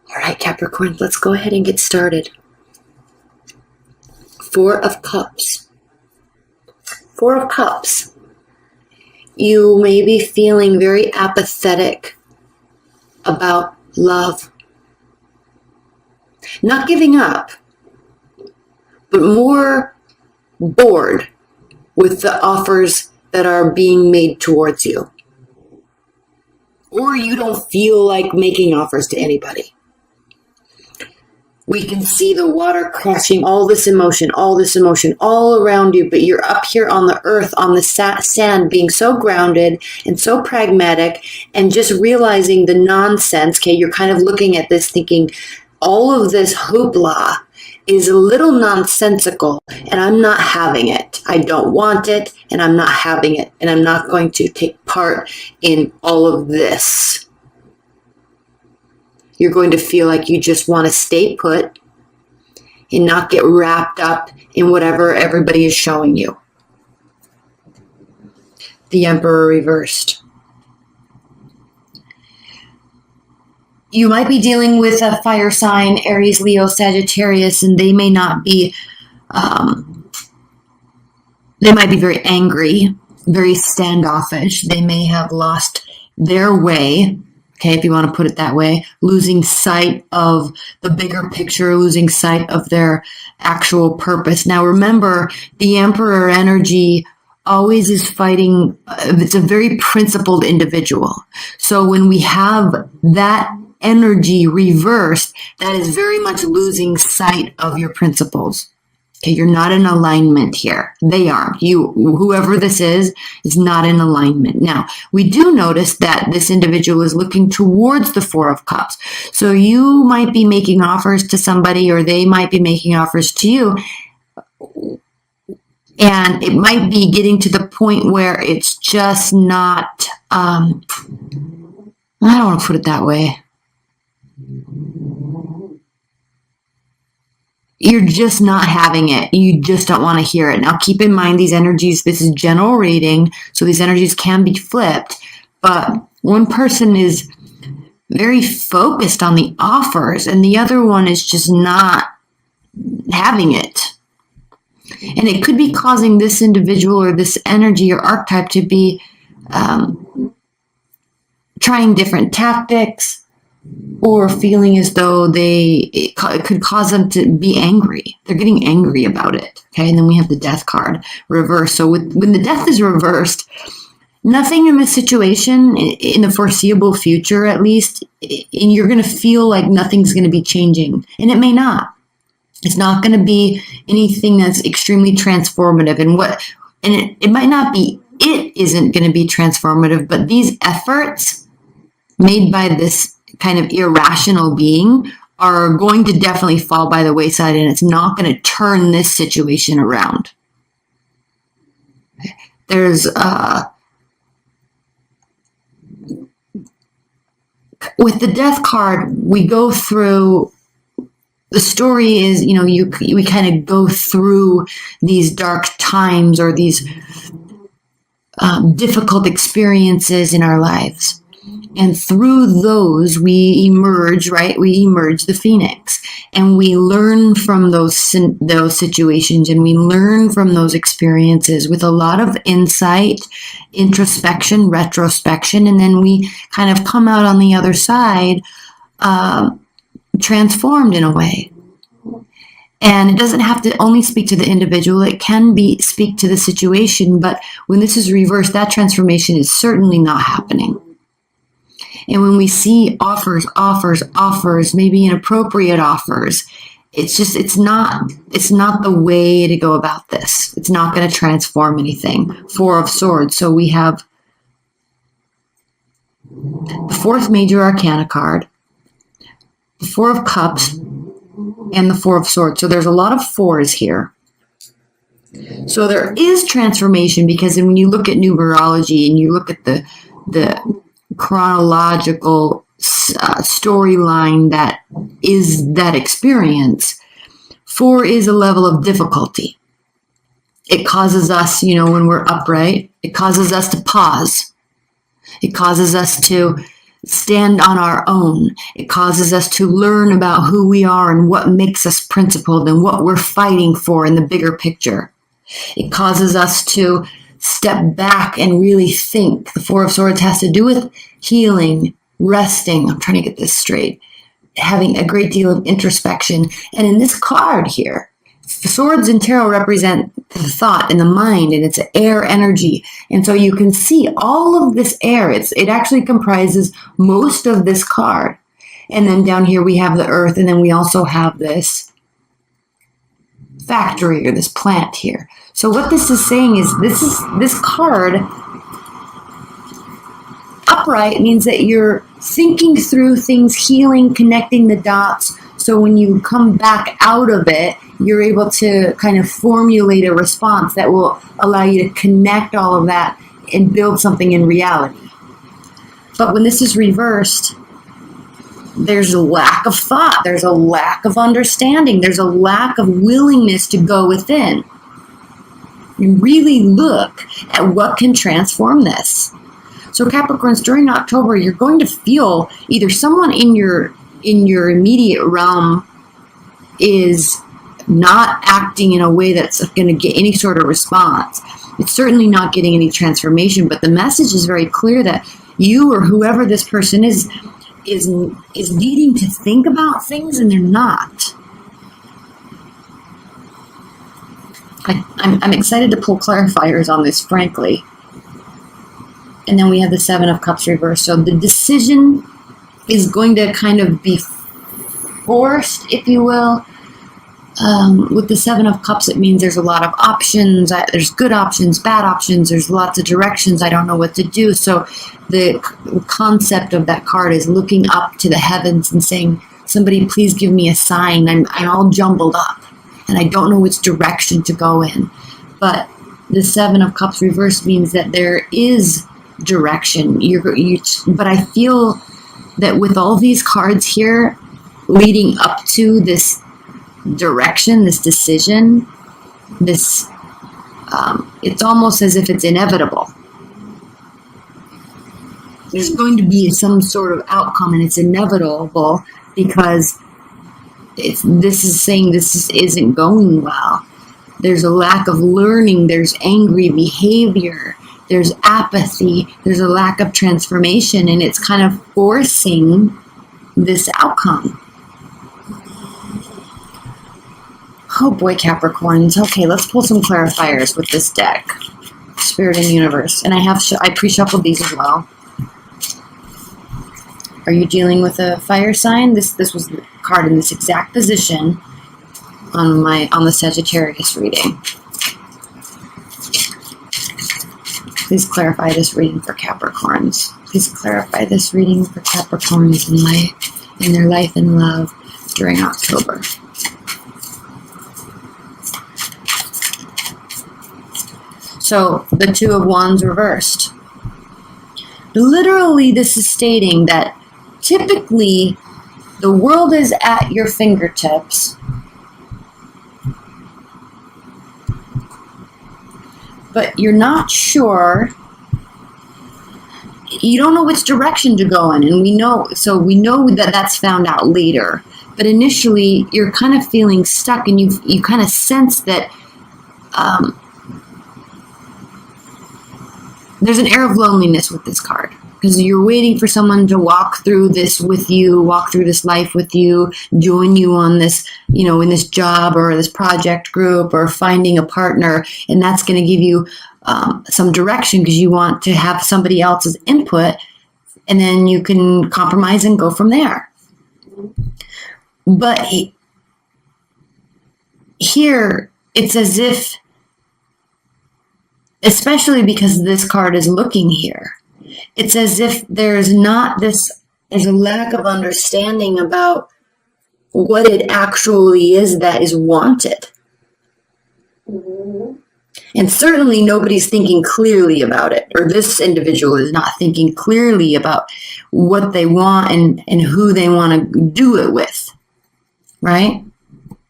All right, Capricorn, let's go ahead and get started. Four of Cups. Four of Cups. You may be feeling very apathetic about love. Not giving up, but more bored with the offers that are being made towards you. Or you don't feel like making offers to anybody. We can see the water crashing, all this emotion all around you, but you're up here on the earth, on the sand, being so grounded and so pragmatic and just realizing the nonsense. Okay, you're kind of looking at this thinking, all of this hoopla is a little nonsensical and I'm not having it. I don't want it and I'm not having it, and I'm not going to take part in all of this. You're going to feel like you just want to stay put and not get wrapped up in whatever everybody is showing you. The Emperor reversed. You might be dealing with a fire sign, Aries, Leo, Sagittarius, and they may not be, they might be very angry, very standoffish. They may have lost their way. Okay, if you want to put it that way, losing sight of the bigger picture, losing sight of their actual purpose. Now, remember, the Emperor energy always is fighting. It's a very principled individual. So when we have that energy reversed, that is very much losing sight of your principles. Okay, you're not in alignment here. They aren't. You, whoever this is not in alignment. Now, we do notice that this individual is looking towards the Four of Cups. So you might be making offers to somebody, or they might be making offers to you. And it might be getting to the point where it's just not, I don't want to put it that way. You're just not having it. You just don't want to hear it. Now, keep in mind these energies, this is general reading, so these energies can be flipped, but one person is very focused on the offers and the other one is just not having it. And it could be causing this individual or this energy or archetype to be trying different tactics, or feeling as though it could cause them to be angry. They're getting angry about it. Okay, and then we have the Death card reversed. So when the Death is reversed, nothing in this situation, in the foreseeable future at least, and you're going to feel like nothing's going to be changing. And it may not. It's not going to be anything that's extremely transformative. And it might not be, it isn't going to be transformative, but these efforts made by this kind of irrational being are going to definitely fall by the wayside, and it's not going to turn this situation around. There's with the Death card, we go through, the story is, we kind of go through these dark times or these difficult experiences in our lives. And through those, we emerge, right? We emerge the phoenix, and we learn from those situations, and we learn from those experiences with a lot of insight, introspection, retrospection, and then we kind of come out on the other side transformed in a way. And it doesn't have to only speak to the individual. It can speak to the situation, but when this is reversed, that transformation is certainly not happening. And when we see offers, maybe inappropriate offers, it's not the way to go about this. It's not going to transform anything. Four of Swords. So we have the fourth major arcana card, the Four of Cups, and the Four of Swords. So there's a lot of fours here. So there is transformation, because when you look at numerology and you look at the chronological storyline that is that experience, 4 is a level of difficulty. It causes us, when we're upright, it causes us to pause. It causes us to stand on our own. It causes us to learn about who we are and what makes us principled and what we're fighting for in the bigger picture. It causes us to step back and really think. The Four of Swords has to do with healing, resting. I'm trying to get this straight. Having a great deal of introspection. And in this card here, swords in tarot represent the thought and the mind, and it's air energy. And so you can see all of this air. It actually comprises most of this card. And then down here we have the earth, and then we also have this factory or this plant here. So what this is saying is this card upright means that you're thinking through things, healing, connecting the dots. So when you come back out of it, you're able to kind of formulate a response that will allow you to connect all of that and build something in reality. But when this is reversed, there's a lack of thought, there's a lack of understanding, there's a lack of willingness to go within and really look at what can transform this. So Capricorns, during October, you're going to feel either someone in your immediate realm is not acting in a way that's going to get any sort of response. It's certainly not getting any transformation, but the message is very clear that you or whoever this person is needing to think about things, and they're not. I'm excited to pull clarifiers on this, frankly. And then we have the Seven of Cups reversed. So the decision is going to kind of be forced, if you will. With the Seven of Cups, it means there's a lot of options. There's good options, bad options. There's lots of directions. I don't know what to do. So the concept of that card is looking up to the heavens and saying, somebody please give me a sign. I'm all jumbled up and I don't know which direction to go in. But the Seven of Cups reversed means that there is direction. But I feel that with all these cards here leading up to this direction, this decision, this it's almost as if it's inevitable. There's going to be some sort of outcome, and it's inevitable because this is saying this isn't going well. There's a lack of learning. There's angry behavior. There's apathy. There's a lack of transformation, and it's kind of forcing this outcome. Oh boy, Capricorns. Okay, let's pull some clarifiers with this deck. Spirit and Universe. And I pre-shuffled these as well. Are you dealing with a fire sign? This was the card in this exact position on the Sagittarius reading. Please clarify this reading for Capricorns. Please clarify this reading for Capricorns in their life and love during October. So the Two of Wands reversed. Literally, this is stating that typically the world is at your fingertips, but you're not sure. You don't know which direction to go in, and we know that that's found out later. But initially, you're kind of feeling stuck, and you kind of sense that there's an air of loneliness with this card because you're waiting for someone to walk through this with you, walk through this life with you, join you on this, in this job or this project group or finding a partner. And that's going to give you some direction because you want to have somebody else's input, and then you can compromise and go from there. But here, it's as if, especially because this card is looking here, it's as if there's a lack of understanding about what it actually is that is wanted. Mm-hmm. And certainly nobody's thinking clearly about it, or this individual is not thinking clearly about what they want and who they want to do it with, right?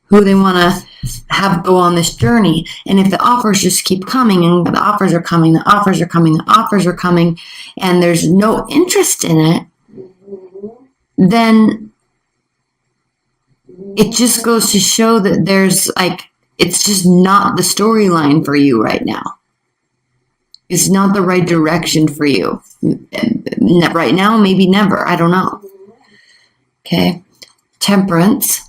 Who they want to have go on this journey. And if the offers just keep coming, and the offers are coming, the offers are coming, the offers are coming, and there's no interest in it, then it just goes to show that there's like, it's just not the storyline for you right now. It's not the right direction for you. Right now, maybe never. I don't know. Okay. Temperance,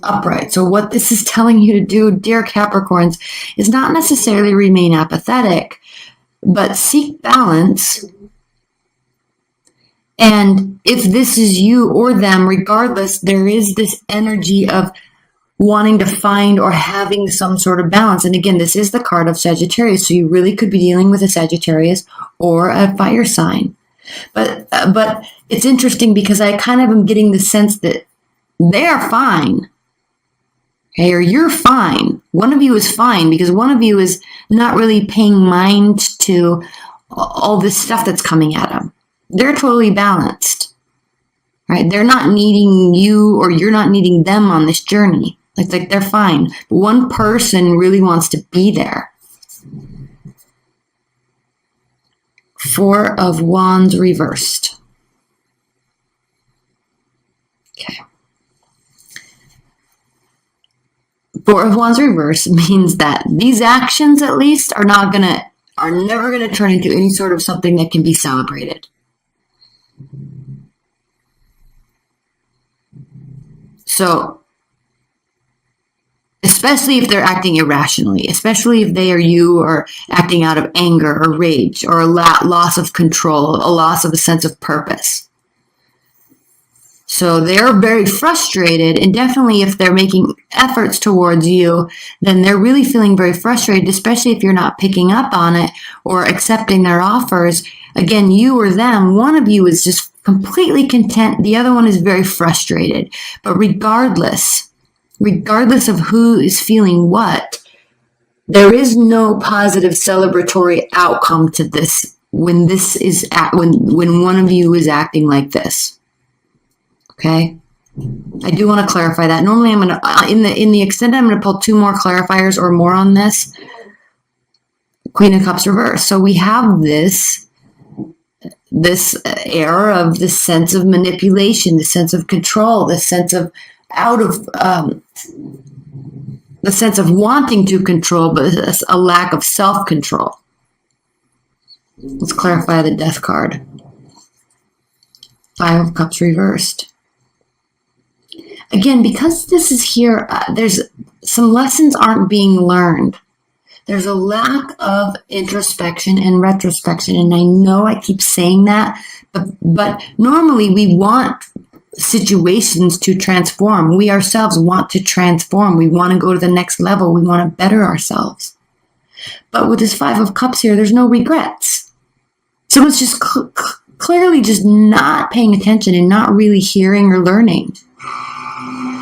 upright. So what this is telling you to do, dear Capricorns, is not necessarily remain apathetic, but seek balance. And if this is you or them, regardless, there is this energy of wanting to find or having some sort of balance. And again, this is the card of Sagittarius, so you really could be dealing with a Sagittarius or a fire sign. But it's interesting because I kind of am getting the sense that they're fine. Okay, or you're fine. One of you is fine because one of you is not really paying mind to all this stuff that's coming at them. They're totally balanced, right? They're not needing you or you're not needing them on this journey. Like they're fine. But one person really wants to be there. Four of Wands reversed. Okay. Four of Wands reversed means that these actions, at least, are never gonna turn into any sort of something that can be celebrated. So, especially if they're acting irrationally, especially if they or you are acting out of anger or rage or a loss of control, a loss of a sense of purpose. So they're very frustrated, and definitely if they're making efforts towards you, then they're really feeling very frustrated, especially if you're not picking up on it or accepting their offers. Again, you or them, one of you is just completely content, the other one is very frustrated. But regardless of who is feeling what, there is no positive celebratory outcome to this when when one of you is acting like this. Okay, I do want to clarify that. Normally, I'm gonna in the extended, I'm gonna pull two more clarifiers or more on this. Queen of Cups reverse. So we have this air of this sense of manipulation, the sense of control, the sense of the sense of wanting to control, but a lack of self-control. Let's clarify the Death card. Five of Cups reversed. Again, because this is here, there's some lessons aren't being learned. There's a lack of introspection and retrospection, and I know I keep saying that, but normally we want situations to transform. We ourselves want to transform. We want to go to the next level. We want to better ourselves. But with this Five of Cups here, there's no regrets. Someone's just clearly just not paying attention and not really hearing or learning.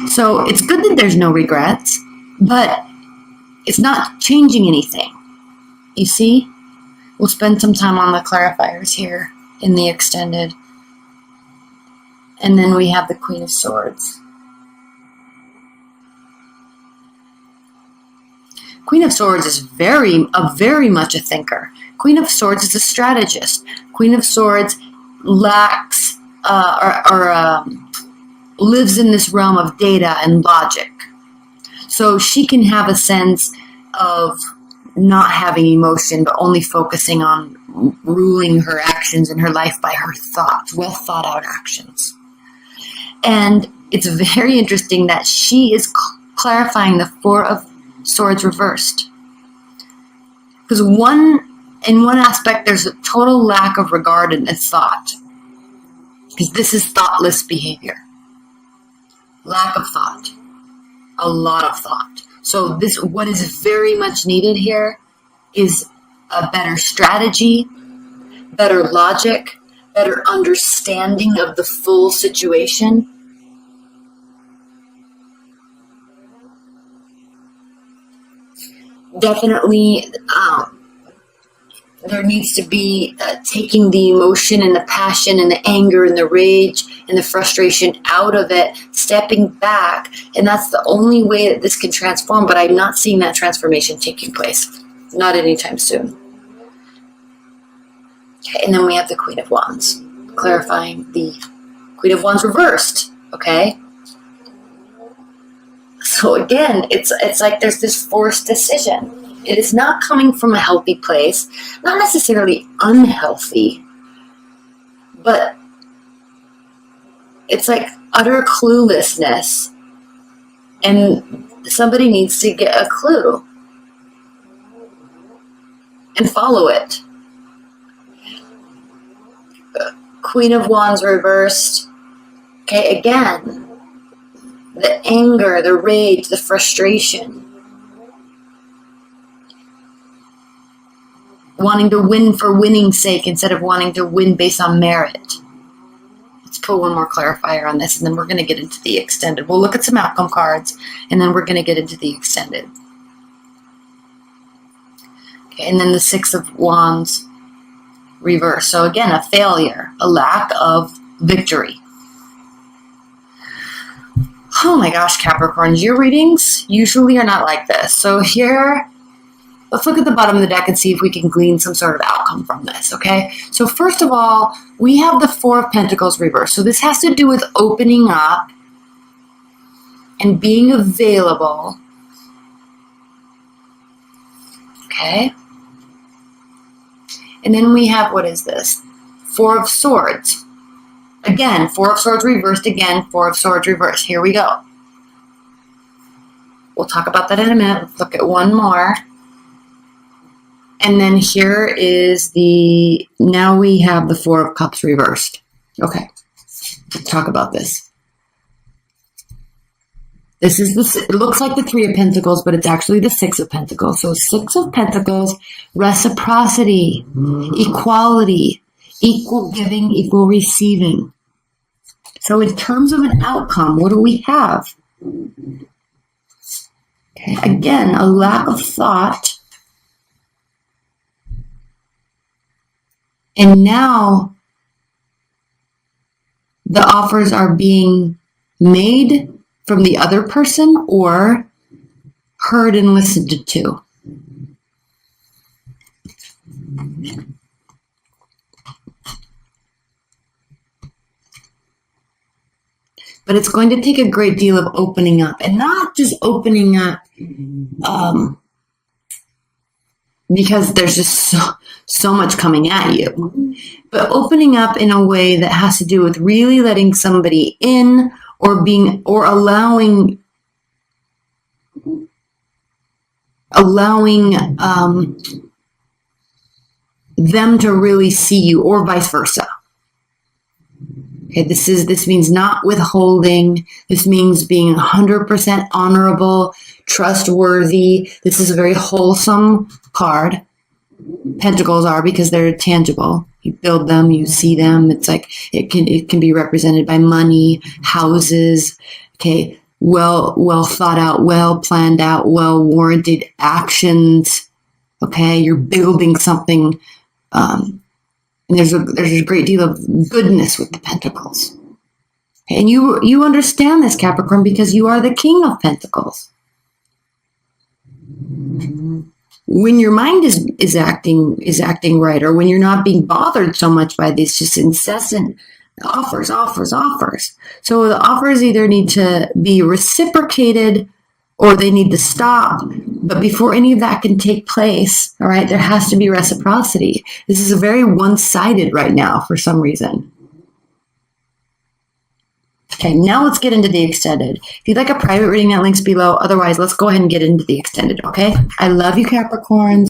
So it's good that there's no regrets, but it's not changing anything. You see? We'll spend some time on the clarifiers here in the extended. And then we have the Queen of Swords. Queen of Swords is very much a thinker. Queen of Swords is a strategist. Queen of Swords lacks lives in this realm of data and logic. So she can have a sense of not having emotion, but only focusing on ruling her actions in her life by her thoughts, well thought out actions. And it's very interesting that she is clarifying the Four of Swords reversed. Because in one aspect, there's a total lack of regard and thought. Because this is thoughtless behavior. Lack of thought. A lot of thought. So what is very much needed here is a better strategy, better logic, better understanding of the full situation. Definitely, there needs to be taking the emotion and the passion and the anger and the rage and the frustration out of it, stepping back, and that's the only way that this can transform, but I'm not seeing that transformation taking place. Not anytime soon. Okay, and then we have the Queen of Wands, clarifying the Queen of Wands reversed, okay? So again, it's like there's this forced decision. It is not coming from a healthy place, not necessarily unhealthy, but it's like utter cluelessness, and somebody needs to get a clue and follow it. Queen of Wands reversed. Okay, again, the anger, the rage, the frustration. Wanting to win for winning's sake instead of wanting to win based on merit. Let's pull one more clarifier on this, and then we're going to get into the extended. We'll look at some outcome cards, and then we're going to get into the extended. Okay, and then the Six of Wands reverse. So again, a failure, a lack of victory. Oh my gosh, Capricorns, your readings usually are not like this. So here, let's look at the bottom of the deck and see if we can glean some sort of outcome from this, okay? So first of all, we have the Four of Pentacles reversed. So this has to do with opening up and being available, okay? And then we have, what is this? Four of Swords. Again, Four of Swords reversed again, Four of Swords reversed. Here we go. We'll talk about that in a minute. Let's look at one more. And then here is now we have the Four of Cups reversed. Okay, let's talk about this. It looks like the Three of Pentacles, but it's actually the Six of Pentacles. So Six of Pentacles, reciprocity, equality, equal giving, equal receiving. So in terms of an outcome, what do we have? Okay, again, a lack of thought. And now the offers are being made from the other person or heard and listened to. But it's going to take a great deal of opening up, and not just opening up because there's just so much coming at you, but opening up in a way that has to do with really letting somebody in, or allowing them to really see you, or vice versa. Okay, this means not withholding. This means being 100% honorable, trustworthy. This is a very wholesome card. Pentacles are, because they're tangible. You build them, you see them. It's like it can be represented by money, houses. Okay, well thought out, well planned out, well warranted actions. Okay, you're building something. And there's a great deal of goodness with the Pentacles. And you understand this, Capricorn, because you are the King of Pentacles. When your mind is acting right, or when you're not being bothered so much by these just incessant offers. So the offers either need to be reciprocated or they need to stop. But before any of that can take place, all right, there has to be reciprocity. This is a very one-sided right now for some reason. Okay, now let's get into the extended. If you'd like a private reading, that link's below. Otherwise, let's go ahead and get into the extended, okay? I love you, Capricorns.